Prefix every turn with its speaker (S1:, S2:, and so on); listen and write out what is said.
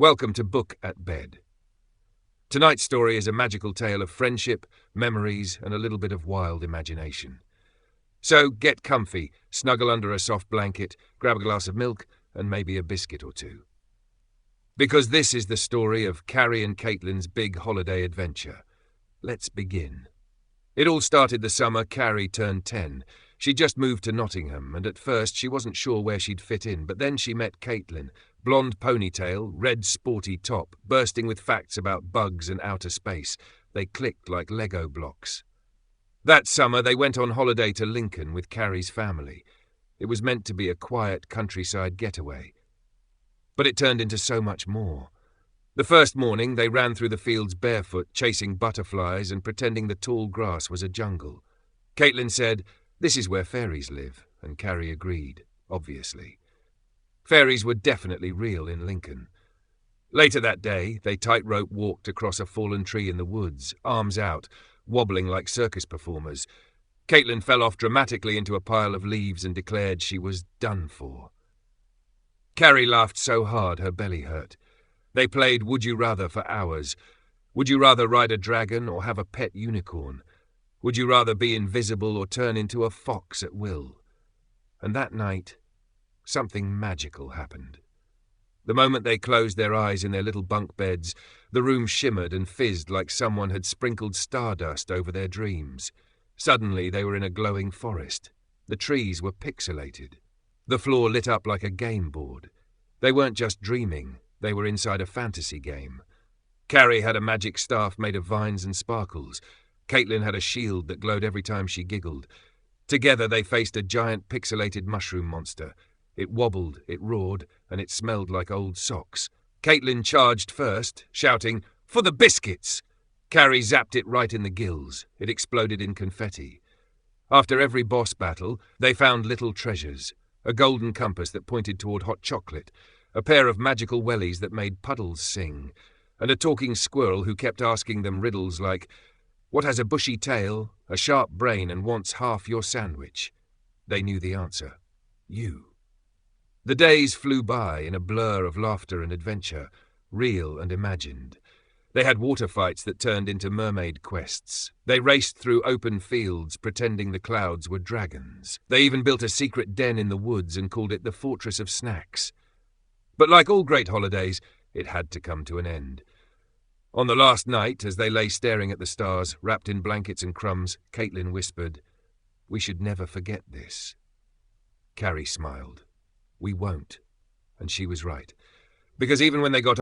S1: Welcome to Book at Bed. Tonight's story is a magical tale of friendship, memories, and a little bit of wild imagination. So get comfy, snuggle under a soft blanket, grab a glass of milk, and maybe a biscuit or two. Because this is the story of Carrie and Kaitlyn's big holiday adventure. Let's begin. It all started the summer Carrie turned 10. She'd just moved to Nottingham, and at first she wasn't sure where she'd fit in, but then she met Kaitlyn. Blonde ponytail, red sporty top, bursting with facts about bugs and outer space. They clicked like Lego blocks. That summer they went on holiday to Lincoln with Carrie's family. It was meant to be a quiet countryside getaway. But it turned into so much more. The first morning they ran through the fields barefoot, chasing butterflies and pretending the tall grass was a jungle. Kaitlyn said, "This is where fairies live," and Carrie agreed, obviously. Fairies were definitely real in Lincoln. Later that day, they tightrope walked across a fallen tree in the woods, arms out, wobbling like circus performers. Kaitlyn fell off dramatically into a pile of leaves and declared she was done for. Carrie laughed so hard her belly hurt. They played Would You Rather for hours. Would you rather ride a dragon or have a pet unicorn? Would you rather be invisible or turn into a fox at will? And that night, something magical happened. The moment they closed their eyes in their little bunk beds, the room shimmered and fizzed like someone had sprinkled stardust over their dreams. Suddenly they were in a glowing forest. The trees were pixelated. The floor lit up like a game board. They weren't just dreaming, they were inside a fantasy game. Carrie had a magic staff made of vines and sparkles. Kaitlyn had a shield that glowed every time she giggled. Together they faced a giant pixelated mushroom monster. It wobbled, it roared, and it smelled like old socks. Kaitlyn charged first, shouting, "For the biscuits!" Carrie zapped it right in the gills. It exploded in confetti. After every boss battle, they found little treasures. A golden compass that pointed toward hot chocolate, a pair of magical wellies that made puddles sing, and a talking squirrel who kept asking them riddles like, "What has a bushy tail, a sharp brain, and wants half your sandwich?" They knew the answer. You. The days flew by in a blur of laughter and adventure, real and imagined. They had water fights that turned into mermaid quests. They raced through open fields, pretending the clouds were dragons. They even built a secret den in the woods and called it the Fortress of Snacks. But like all great holidays, it had to come to an end. On the last night, as they lay staring at the stars, wrapped in blankets and crumbs, Kaitlyn whispered, "We should never forget this." Carrie smiled. "We won't." And she was right. Because even when they got